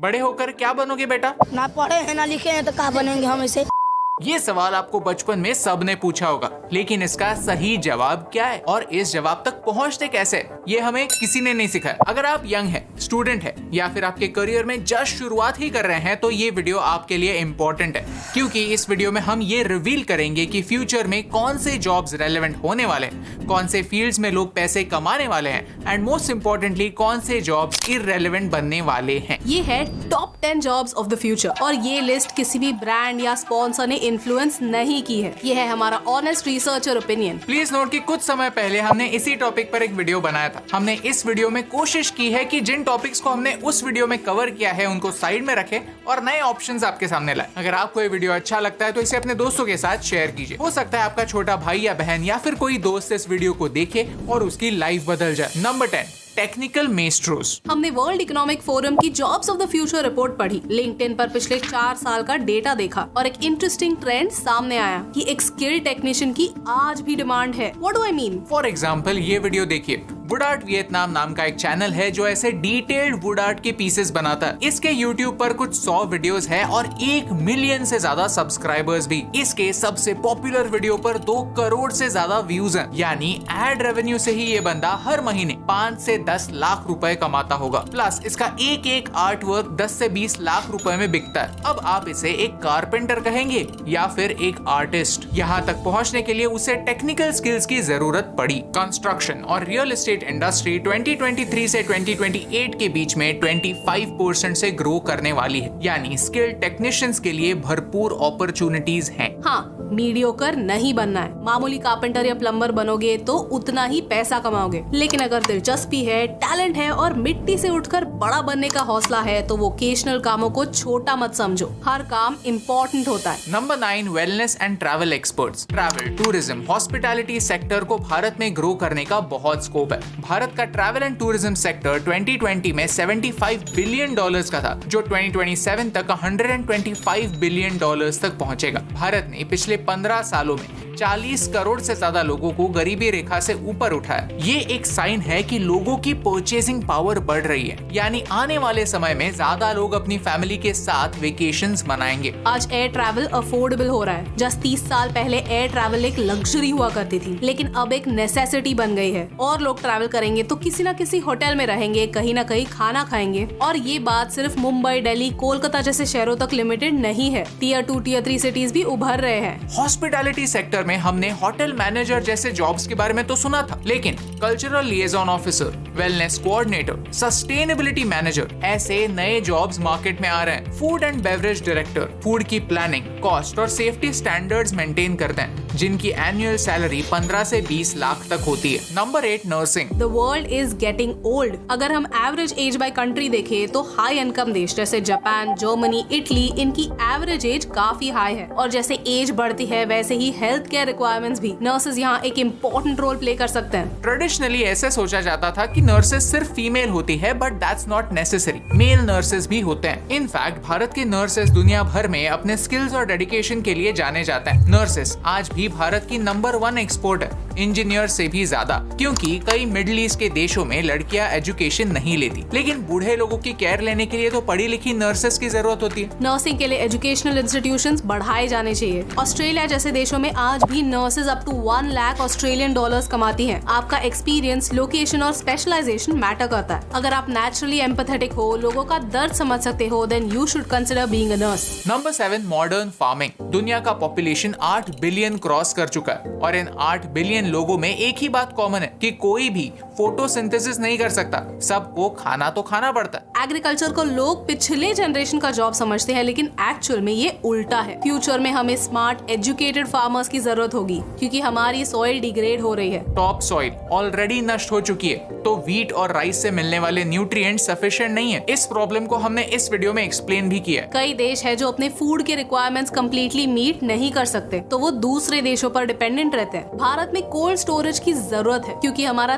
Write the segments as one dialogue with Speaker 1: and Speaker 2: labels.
Speaker 1: बड़े होकर क्या बनोगे बेटा?
Speaker 2: ना पढ़े हैं ना लिखे हैं तो क्या बनेंगे हम ऐसे।
Speaker 1: ये सवाल आपको बचपन में सबने पूछा होगा, लेकिन इसका सही जवाब क्या है और इस जवाब तक पहुंचते कैसे, ये हमें किसी ने नहीं सिखाया। अगर आप यंग हैं, स्टूडेंट हैं या फिर आपके करियर में जस्ट शुरुआत ही कर रहे हैं तो ये वीडियो आपके लिए इम्पोर्टेंट है, क्योंकि इस वीडियो में हम ये रिवील करेंगे कि फ्यूचर में कौन से जॉब्स रेलेवेंट होने वाले हैं, कौन से फील्ड्स में लोग पैसे कमाने वाले हैं एंड मोस्ट इम्पोर्टेंटली कौन से जॉब्स इररेलेवेंट बनने वाले हैं।
Speaker 3: ये है top 10 jobs of the future और ये लिस्ट किसी भी ब्रांड या स्पॉन्सर ने इन्फ्लुएंस नहीं की है। ये है हमारा ऑनेस्ट रिसर्च और ओपिनियन।
Speaker 1: प्लीज नोट कि कुछ समय पहले हमने इसी टॉपिक पर एक वीडियो बनाया था। हमने इस वीडियो में कोशिश की है कि जिन टॉपिक्स को हमने उस वीडियो में कवर किया है उनको साइड में रखें और नए ऑप्शंस आपके सामने लाए। अगर आपको ये वीडियो अच्छा लगता है तो इसे अपने दोस्तों के साथ शेयर कीजिए। हो सकता है आपका छोटा भाई या बहन या फिर कोई दोस्त इस वीडियो को देखे और उसकी लाइफ बदल जाए। Number 10, technical maestros.
Speaker 3: हमने वर्ल्ड इकोनॉमिक फोरम की jobs of the future report पढ़ी, लिंक्डइन पर पिछले 4 साल का डेटा देखा और एक इंटरेस्टिंग ट्रेंड सामने आया कि एक स्किल्ड टेक्नीशियन की आज भी डिमांड है। What do I mean?
Speaker 1: For example ये वीडियो देखिए। वुड आर्ट वियतनाम नाम का एक चैनल है जो ऐसे डिटेल्ड वुड आर्ट के पीसेस बनाता है। इसके यूट्यूब पर कुछ 100 वीडियोस है और 1 मिलियन से ज्यादा सब्सक्राइबर्स भी। इसके सबसे पॉपुलर वीडियो पर 2 करोड़ से ज्यादा व्यूज हैं। यानी एड रेवेन्यू से ही ये बंदा हर महीने 5 से 10 लाख रुपए कमाता होगा। प्लस इसका एक एक आर्ट वर्क 10 से 20 लाख रुपए में बिकता है। अब आप इसे एक कारपेंटर कहेंगे या फिर एक आर्टिस्ट। यहाँ तक पहुँचने के लिए उसे टेक्निकल स्किल्स की जरूरत पड़ी। कंस्ट्रक्शन और रियल एस्टेट इंडस्ट्री 2023 से 2028 के बीच में 25% से ग्रो करने वाली है। यानी स्किल्ड टेक्नीशियंस के लिए भरपूर अपॉर्चुनिटीज हैं।
Speaker 3: हाँ, मीडियोकर नहीं बनना है। मामूली कारपेंटर या प्लम्बर बनोगे तो उतना ही पैसा कमाओगे, लेकिन अगर दिलचस्पी है, टैलेंट है और मिट्टी से उठकर बड़ा बनने का हौसला है तो वोकेशनल कामों को छोटा मत समझो। हर काम इम्पोर्टेंट होता है।
Speaker 1: Number 9, wellness and travel experts. Travel, tourism, hospitality sector को भारत में ग्रो करने का बहुत स्कोप है। भारत का ट्रैवल एंड टूरिज्म सेक्टर 2020 में $75 बिलियन का था, जो 2027 तक $125 बिलियन तक पहुंचेगा। भारत ने पिछले 15 सालों में 40 करोड़ से ज्यादा लोगों को गरीबी रेखा से ऊपर उठाया। ये एक साइन है कि लोगों की परचेसिंग पावर बढ़ रही है। यानी आने वाले समय में ज्यादा लोग अपनी फैमिली के साथ वेकेशंस मनाएंगे।
Speaker 3: आज एयर ट्रैवल अफोर्डेबल हो रहा है। जस्ट 30 साल पहले एयर ट्रैवल एक लग्जरी हुआ करती थी, लेकिन अब एक नेसेसिटी बन गई है। और लोग ट्रैवल करेंगे तो किसी न किसी होटल में रहेंगे, कहीं ना कहीं खाना खाएंगे। और ये बात सिर्फ मुंबई, दिल्ली, कोलकाता जैसे शहरों तक लिमिटेड नहीं है। टियर 2, टियर 3 सिटीज भी उभर रहे हैं।
Speaker 1: हॉस्पिटैलिटी सेक्टर में हमने होटल मैनेजर जैसे जॉब्स के बारे में तो सुना था, लेकिन cultural liaison officer, wellness coordinator, sustainability manager, ऐसे नए जॉब्स मार्केट में आ रहे हैं। Food and beverage director, food की प्लानिंग, कॉस्ट और सेफ्टी स्टैंडर्ड्स मेंटेन करते हैं, जिनकी एनुअल सैलरी 15 से 20 लाख तक होती है। Number 8, nursing.
Speaker 3: The world is getting old. अगर हम एवरेज एज बाय कंट्री देखें तो हाई इनकम देश जैसे जापान, जर्मनी, इटली, इनकी एवरेज एज काफी हाई है। और जैसे एज बढ़ती है वैसे ही हेल्थ केयर रिक्वायरमेंट्स भी। नर्सेज यहाँ एक इम्पोर्टेंट रोल प्ले कर सकते हैं।
Speaker 1: ट्रेडिशनली ऐसे सोचा जाता था कि नर्सेज सिर्फ फीमेल होती है, but that's not necessary. Male nurses भी होते हैं। इनफैक्ट भारत के नर्सेज दुनिया भर में अपने स्किल्स और डेडिकेशन के लिए जाने जाते हैं। नर्सेज आज भी भारत की नंबर 1 एक्सपोर्ट है, इंजीनियर से भी ज्यादा, क्योंकि कई मिडिल ईस्ट के देशों में लड़कियां एजुकेशन नहीं लेती, लेकिन बूढ़े लोगों की केयर लेने के लिए तो पढ़ी लिखी नर्सेज की जरूरत होती है।
Speaker 3: नर्सिंग के लिए एजुकेशनल इंस्टीट्यूशंस बढ़ाए जाने चाहिए। ऑस्ट्रेलिया जैसे देशों में आज भी nurses up to 1 lakh Australian dollars कमाती हैं। आपका एक्सपीरियंस, लोकेशन और स्पेशलाइजेशन मैटर करता है। अगर आप नेचुरली एम्पैथेटिक हो, लोगों का दर्द समझ सकते हो, then you should consider being a nurse.
Speaker 1: Number 7, modern farming. दुनिया का पॉपुलेशन 8 बिलियन क्रॉस कर चुका है और इन 8 बिलियन लोगों में एक ही बात कॉमन है कि कोई भी फोटोसिंथेसिस नहीं कर सकता। सबको खाना तो खाना पड़ता है।
Speaker 3: एग्रीकल्चर को लोग पिछले जनरेशन का जॉब समझते हैं, लेकिन एक्चुअल में ये उल्टा है। फ्यूचर में हमें स्मार्ट एजुकेटेड फार्मर्स की जरूरत होगी, क्योंकि हमारी सॉइल डिग्रेड हो रही है।
Speaker 1: टॉप सॉइल ऑलरेडी नष्ट हो चुकी है, तो व्हीट और राइस से मिलने वाले न्यूट्रिएंट सफिशिएंट नहीं है। इस प्रॉब्लम को हमने इस वीडियो में एक्सप्लेन भी किया है।
Speaker 3: कई देश है जो अपने फूड के रिक्वायरमेंट्स कम्प्लीटली मीट नहीं कर सकते, तो वो दूसरे देशों पर डिपेंडेंट रहते हैं। भारत में कोल्ड स्टोरेज की जरूरत है, क्योंकि हमारा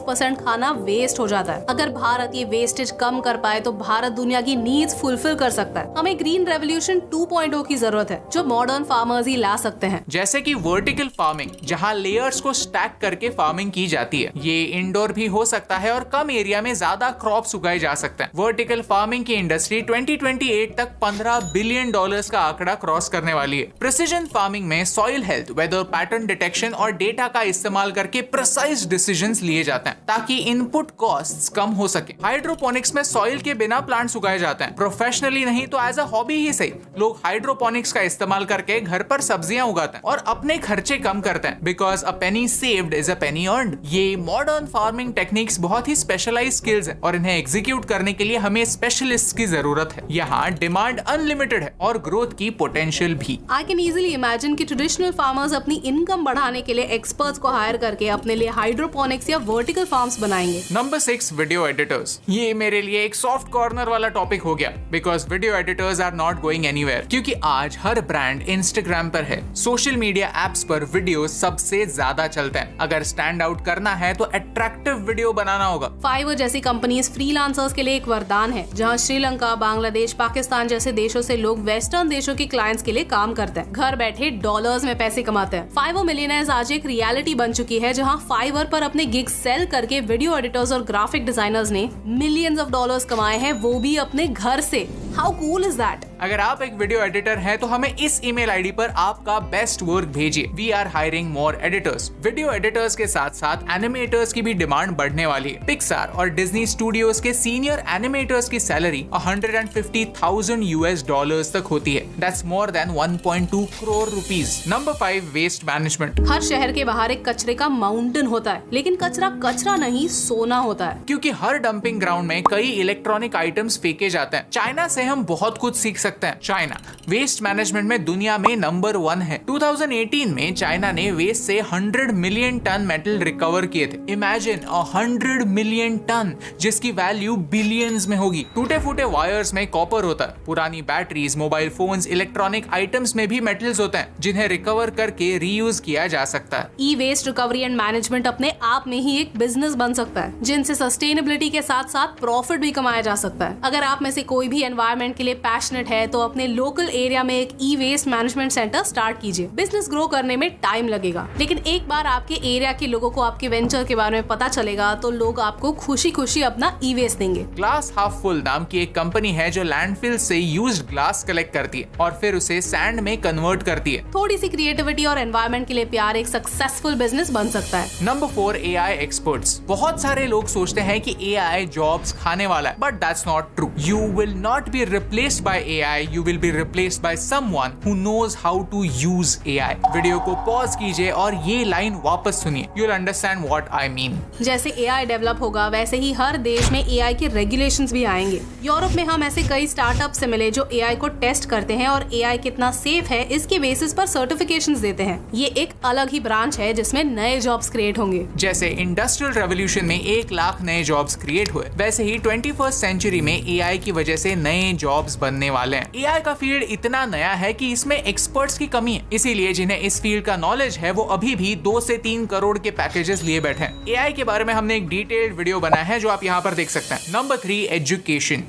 Speaker 3: 50% खाना वेस्ट हो जाता है। अगर भारत ये वेस्टेज कम कर पाए तो भारत दुनिया की नीड्स फुलफिल कर सकता है। हमें ग्रीन रेवोल्यूशन 2.0 की जरूरत है जो मॉडर्न फार्मर्स ही ला सकते हैं।
Speaker 1: जैसे कि वर्टिकल फार्मिंग, जहां लेयर्स को स्टैक करके फार्मिंग की जाती है। ये इंडोर भी हो सकता है और कम एरिया में ज्यादा क्रॉप्स उगाए जा सकते हैं। वर्टिकल फार्मिंग की इंडस्ट्री 2028 तक $15 बिलियन का आंकड़ा क्रॉस करने वाली है। प्रिसीजन फार्मिंग में soil health, weather pattern detection और डेटा का इस्तेमाल करके प्रिसाइज डिसीजंस लिए जाते हैं ताकि इनपुट कॉस्ट्स कम हो सके। हाइड्रोपोनिक्स में सॉइल के बिना प्लांट्स उगाए जाते हैं। प्रोफेशनली नहीं तो एज अ हॉबी ही सही, लोग हाइड्रोपोनिक्स का इस्तेमाल करके घर पर सब्जियां उगाते हैं और अपने खर्चे कम करते हैं। Because a Penney saved is a Penney earned. ये मॉडर्न फार्मिंग टेक्निक्स बहुत ही स्पेशलाइज्ड स्किल्स हैं और इन्हें एग्जीक्यूट करने के लिए हमें स्पेशलिस्ट की जरूरत है। यहाँ डिमांड अनलिमिटेड है और ग्रोथ की पोटेंशियल भी।
Speaker 3: आई कैन इजीली इमेजिन कि ट्रेडिशनल फार्मर्स अपनी इनकम बढ़ाने के लिए एक्सपर्ट्स को हायर करके अपने लिए हाइड्रोपोनिक्स या वर्टिकल फार्म्स बनाएंगे।
Speaker 1: Number 6, video editors. ये मेरे लिए एक सॉफ्ट कॉर्नर वाला टॉपिक हो गया because video editors are not going anywhere. क्योंकि आज हर ब्रांड इंस्टाग्राम पर है, सोशल मीडिया एप्स पर वीडियो सबसे ज्यादा चलते हैं। अगर स्टैंड आउट करना है तो अट्रैक्टिव वीडियो बनाना होगा।
Speaker 3: फाइवर जैसी कंपनीज फ्रीलांसर्स के लिए एक वरदान है, जहां श्रीलंका, बांग्लादेश, पाकिस्तान जैसे देशों से लोग वेस्टर्न देशों के क्लाइंट्स के लिए काम करते हैं। घर बैठे डॉलर्स में पैसे कमाते हैं। फाइवर मिलियनेयर्स आज एक रियलिटी बन चुकी है, जहां फाइवर पर अपने गिग सेल करके वीडियो एडिटर्स और ग्राफिक डिजाइनर्स ने मिलियंस ऑफ डॉलर्स कमाए हैं, वो भी अपने घर से। How cool is that?
Speaker 1: अगर आप एक वीडियो एडिटर हैं तो हमें इस ईमेल आईडी पर आपका बेस्ट वर्क भेजिए। We are hiring more editors. Video editors के साथ साथ एनिमेटर्स की भी डिमांड बढ़ने वाली है। पिक्सार और डिज्नी स्टूडियोज के सीनियर एनिमेटर्स की सैलरी $150,000 तक होती है। That's more than 1.2 crore rupees. Number 5, waste management.
Speaker 3: हर शहर के बाहर एक कचरे का माउंटेन होता है, लेकिन कचरा कचरा नहीं, सोना होता है।
Speaker 1: क्योंकि हर डंपिंग ग्राउंड में कई इलेक्ट्रॉनिक आइटम्स फेंके जाते हैं। चाइना से हम बहुत कुछ सीख सकते हैं। चाइना वेस्ट मैनेजमेंट में दुनिया में नंबर 1 है। 2018 में चाइना ने वेस्ट से 100 मिलियन टन मेटल रिकवर किए थे। इमेजिन 100 मिलियन टन, जिसकी वैल्यू बिलियंस में होगी। टूटे फूटे वायर्स में कॉपर होता है। पुरानी batteries, mobile phones, electronic items में भी मेटल्स होते हैं जिन्हें रिकवर करके रीयूज किया जा सकता है।
Speaker 3: ई वेस्ट रिकवरी एंड मैनेजमेंट अपने आप में ही एक बिजनेस बन सकता है, जिनसे सस्टेनेबिलिटी के साथ साथ प्रॉफिट भी कमाया जा सकता है। अगर आप में से कोई भी एनवायरनमेंट के लिए पैशनेट है तो अपने लोकल एरिया में एक ई वेस्ट मैनेजमेंट सेंटर स्टार्ट कीजिए। बिजनेस ग्रो करने में टाइम लगेगा, लेकिन एक बार आपके एरिया के लोगों को आपके वेंचर के बारे में पता चलेगा तो लोग आपको खुशी खुशी अपना ई वेस्ट देंगे।
Speaker 1: ग्लास हाफ फुल नाम की एक कंपनी है जो लैंडफिल से यूज्ड ग्लास कलेक्ट करती है और फिर उसे सैंड में कन्वर्ट करती है।
Speaker 3: थोड़ी सी क्रिएटिविटी और एनवायरनमेंट के लिए प्यार एक सक्सेसफुल बिजनेस बन सकता है।
Speaker 1: Number 4, AI experts. बहुत सारे लोग सोचते हैं कि एआई जॉब्स खाने वाला है, but that's not true. You will not be replaced by AI, you will be replaced by someone who knows how to use AI. Video को पॉज कीजिए और ये लाइन वापस सुनिए। You will understand what I mean.
Speaker 3: जैसे AI develop होगा वैसे ही हर देश में एआई के रेगुलेशंस भी आएंगे। यूरोप में हम ऐसे कई स्टार्टअप से मिले जो एआई को टेस्ट करते हैं और एआई कितना सेफ है इसके बेसिस पर सर्टिफिकेशंस देते हैं। ये एक अलग ही ब्रांच है जिसमें नए जॉब्स क्रिएट होंगे।
Speaker 1: जैसे इंडस्ट्रियल रेवोल्यूशन में 1 लाख नए जॉब्स क्रिएट हुए, वैसे ही 21st सेंचुरी में एआई की वजह से नए जॉब्स बनने वाले हैं। एआई का फील्ड इतना नया है कि इसमें एक्सपर्ट्स की कमी है, इसीलिए जिन्हें इस फील्ड का नॉलेज है वो अभी भी 2 से 3 करोड़ के पैकेजेस लिए बैठे हैं। एआई के बारे में हमने एक डिटेल्ड वीडियो बनाया है जो आप यहाँ पर देख सकते हैं। Number 3, education.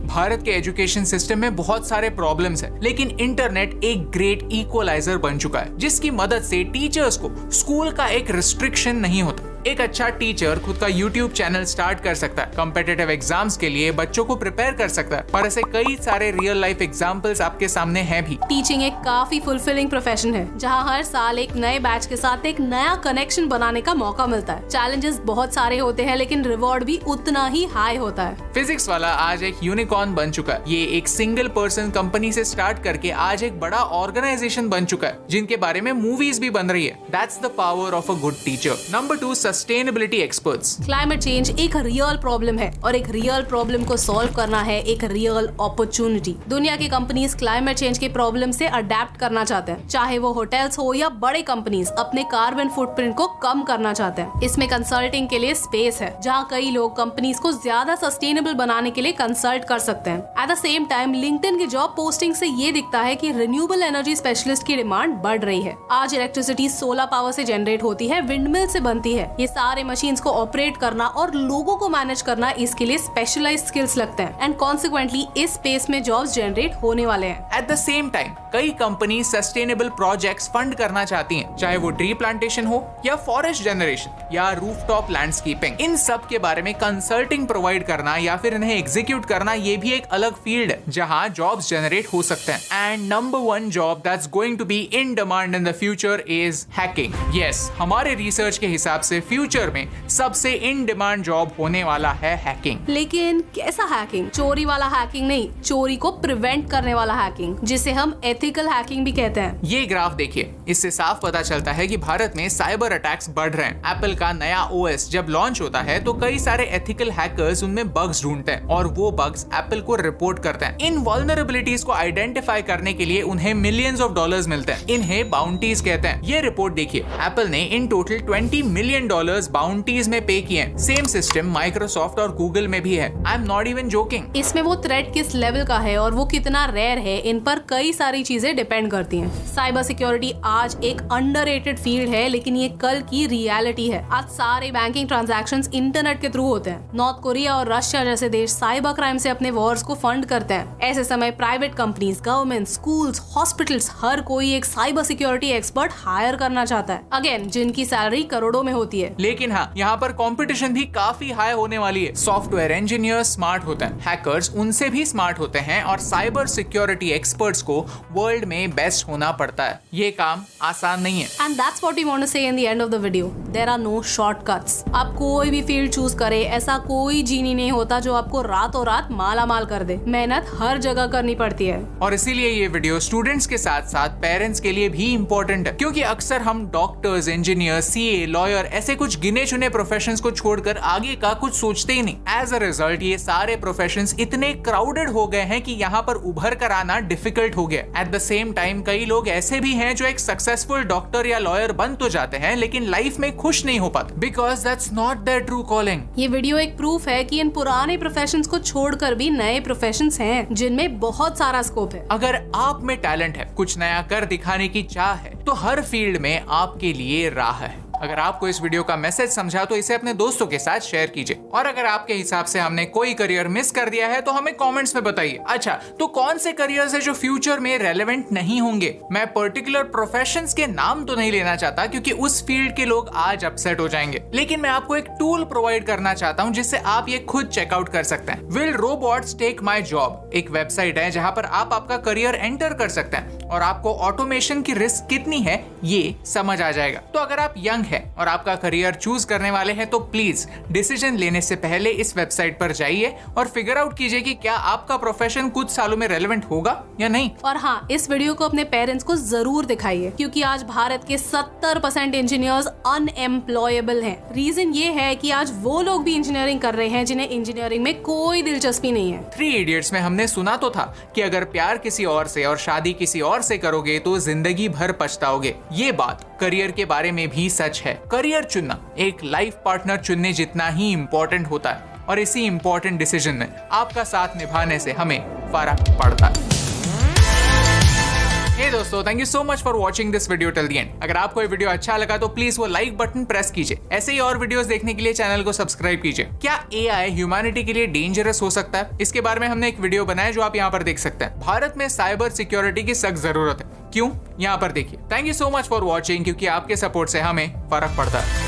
Speaker 1: भारत के एजुकेशन सिस्टम में बहुत सारे प्रॉब्लम्स हैं, लेकिन इंटरनेट एक ग्रेट इक्वलाइजर बन चुका है जिसकी मदद से टीचर्स को स्कूल का एक रिस्ट्रिक्शन नहीं होता। एक अच्छा टीचर खुद का YouTube चैनल स्टार्ट कर सकता है, कॉम्पिटिटिव एग्जाम्स के लिए बच्चों को प्रिपेयर कर सकता है और ऐसे कई सारे रियल लाइफ एग्जांपल्स आपके सामने हैं भी।
Speaker 3: टीचिंग एक काफी फुलफिलिंग प्रोफेशन है जहां हर साल एक नए बैच के साथ एक नया कनेक्शन बनाने का मौका मिलता है। चैलेंजेस बहुत सारे होते हैं लेकिन रिवॉर्ड भी उतना ही हाई होता है।
Speaker 1: फिजिक्स वाला आज एक यूनिकॉर्न बन चुका है। ये एक सिंगल पर्सन कंपनी से स्टार्ट करके आज एक बड़ा ऑर्गेनाइजेशन बन चुका है जिनके बारे में मूवीज भी बन रही है। That's the power of a good teacher. Number 2, sustainability experts.
Speaker 3: Climate change एक रियल प्रॉब्लम है और एक रियल प्रॉब्लम को सॉल्व करना है एक रियल अपॉर्चुनिटी। दुनिया की कंपनीज क्लाइमेट चेंज के प्रॉब्लम से अडेप्ट करना चाहते हैं, चाहे वो होटल्स हो या बड़े कंपनीज अपने कार्बन फुटप्रिंट को कम करना चाहते हैं। इसमें कंसल्टिंग के लिए स्पेस है जहां कई लोग कंपनीज को ज्यादा सस्टेनेबल बनाने के लिए कंसल्ट कर सकते हैं। At the same time LinkedIn की जॉब पोस्टिंग से ये दिखता है कि रिन्यूएबल एनर्जी स्पेशलिस्ट की डिमांड बढ़ रही है। आज इलेक्ट्रिसिटी सोलर पावर से जनरेट होती है, विंडमिल से बनती है। ये ये सारे मशीन्स को ऑपरेट करना और लोगों को मैनेज करना, इसके लिए स्पेशलाइज्ड स्किल्स लगते हैं एंड कॉन्सिक्वेंटली इस स्पेस में जॉब्स जनरेट होने वाले हैं।
Speaker 1: एट द सेम टाइम कई कंपनी सस्टेनेबल प्रोजेक्ट्स फंड करना चाहती हैं, चाहे वो ट्री प्लांटेशन हो या फॉरेस्ट जनरेशन या रूफटॉप लैंडस्केपिंग। इन सब के बारे में कंसल्टिंग प्रोवाइड करना या फिर इन्हें एग्जीक्यूट करना, ये भी एक अलग फील्ड है जहां जॉब्स जनरेट हो सकते हैं। And number 1 job that's going to be in demand in the future is hacking. Yes, हमारे रिसर्च के हिसाब से फ्यूचर में सबसे इन डिमांड जॉब होने वाला है हैकिंग।
Speaker 3: लेकिन कैसा हैकिंग? चोरी वाला हैकिंग नहीं, चोरी को प्रिवेंट करने वाला हैकिंग, जिसे हम एथिकल हैकिंग भी कहते हैं।
Speaker 1: ये ग्राफ देखिए, इससे साफ पता चलता है कि भारत में साइबर अटैक्स बढ़ रहे हैं। एप्पल का नया ओएस जब लॉन्च होता है तो कई सारे एथिकल हैकर्स उनमें बग्स ढूंढते हैं और वो बग्स एप्पल को रिपोर्ट करते हैं। इन वल्नरेबिलिटीज को आइडेंटिफाई करने के लिए उन्हें मिलियंस ऑफ डॉलर्स मिलते हैं। इन्हें बाउंटीज कहते हैं। ये रिपोर्ट देखिए, एप्पल ने इन टोटल $20 मिलियन बाउंटीज में पे किए हैं। सेम सिस्टम माइक्रोसॉफ्ट और गूगल में भी है। I am not even joking.
Speaker 3: इसमें वो थ्रेट किस लेवल का है और वो कितना रेयर है, इन पर कई सारी चीजें डिपेंड करती हैं। साइबर सिक्योरिटी आज एक अंडररेटेड फील्ड है, लेकिन ये कल की रियलिटी है। आज सारे बैंकिंग ट्रांजैक्शंस इंटरनेट के थ्रू होते हैं। नॉर्थ कोरिया और रशिया जैसे देश साइबर क्राइम से अपने वॉर्स को फंड करते हैं। ऐसे समय private companies, government, schools, hospitals, हर कोई एक साइबर सिक्योरिटी एक्सपर्ट हायर करना चाहता है। अगेन, जिनकी सैलरी करोड़ों में होती है।
Speaker 1: लेकिन हाँ, यहाँ पर कंपटीशन भी काफी हाई होने वाली है। सॉफ्टवेयर इंजीनियर्स स्मार्ट होते हैं, हैकर्स उनसे भी स्मार्ट होते हैं और साइबर सिक्योरिटी एक्सपर्ट्स को वर्ल्ड में बेस्ट होना पड़ता है। ये काम आसान नहीं है।
Speaker 3: And that's what we want to say in the end of the video. There are no shortcuts. आप कोई भी फील्ड चूज करें, ऐसा कोई जीनी नहीं होता जो आपको रातों रात माला माल कर दे। मेहनत हर जगह करनी पड़ती है।
Speaker 1: और इसीलिए ये वीडियो स्टूडेंट्स के साथ साथ पेरेंट्स के लिए भी इम्पोर्टेंट है, क्योंकि अक्सर हम डॉक्टर्स, इंजीनियर, सीए, लॉयर ऐसे कुछ गिने चुने प्रोफेशंस को छोड़कर आगे का कुछ सोचते ही नहीं। एज अ रिजल्ट ये सारे प्रोफेशंस इतने क्राउडेड हो गए हैं कि यहाँ पर उभर कर आना डिफिकल्ट हो गया। एट द सेम टाइम कई लोग ऐसे भी हैं जो एक सक्सेसफुल डॉक्टर या लॉयर बन तो जाते हैं, लेकिन लाइफ में खुश नहीं हो पाते, because that's not their true calling.
Speaker 3: ये वीडियो एक प्रूफ है कि इन पुराने प्रोफेशंस को छोड़कर भी नए प्रोफेशंस हैं जिनमें बहुत सारा स्कोप है।
Speaker 1: अगर आप में टैलेंट है, कुछ नया कर दिखाने की चाह है, तो हर फील्ड में आपके लिए राह है। अगर आपको इस वीडियो का मैसेज समझा तो इसे अपने दोस्तों के साथ शेयर कीजिए। और अगर आपके हिसाब से हमने कोई करियर मिस कर दिया है तो हमें कमेंट्स में बताइए। अच्छा, तो कौन से करियर्स है जो फ्यूचर में रेलेवेंट नहीं होंगे? मैं पर्टिकुलर प्रोफेशंस के नाम तो नहीं लेना चाहता, क्योंकि उस फील्ड के लोग आज अपसेट हो जाएंगे, लेकिन मैं आपको एक टूल प्रोवाइड करना चाहता हूं जिससे आप ये खुद चेकआउट कर सकते हैं। Will robots take my job एक वेबसाइट है जहां पर आप आपका करियर एंटर कर सकते हैं और आपको ऑटोमेशन की रिस्क कितनी है ये समझ आ जाएगा। तो अगर आप यंग है और आपका करियर चूज करने वाले हैं तो प्लीज डिसीजन लेने से पहले इस वेबसाइट पर जाइए और फिगर आउट कीजिए कि क्या आपका प्रोफेशन कुछ सालों में रेलेवेंट होगा या नहीं।
Speaker 3: और हाँ, इस वीडियो को अपने पेरेंट्स को जरूर दिखाइए, क्योंकि आज भारत के 70% इंजीनियर्स अनएम्प्लॉयबल हैं। रीजन ये है कि आज वो लोग भी इंजीनियरिंग कर रहे हैं जिन्हें इंजीनियरिंग में कोई दिलचस्पी नहीं है।
Speaker 1: 3 इडियट्स में हमने सुना तो था कि अगर प्यार किसी और से और शादी किसी और से करोगे तो जिंदगी भर पछताओगे। ये बात करियर के बारे में भी सच है। करियर चुनना एक लाइफ पार्टनर चुनने जितना ही इम्पोर्टेंट होता है और इसी इम्पोर्टेंट डिसीजन में आपका साथ निभाने से हमें फर्क पड़ता है। हे दोस्तों, thank you so much for watching this video till the end. अगर आपको ये वीडियो अच्छा लगा तो प्लीज वो लाइक बटन प्रेस कीजिए। ऐसे ही और वीडियोस देखने के लिए चैनल को सब्सक्राइब कीजिए। क्या एआई ह्यूमैनिटी के लिए डेंजरस हो सकता है? इसके बारे में हमने एक वीडियो बनाया जो आप यहाँ पर देख सकते हैं। भारत में साइबर सिक्योरिटी की सख्त जरूरत है। क्यों? यहाँ पर देखिए। Thank you so much for watching, क्योंकि आपके सपोर्ट से हमें फर्क पड़ता है।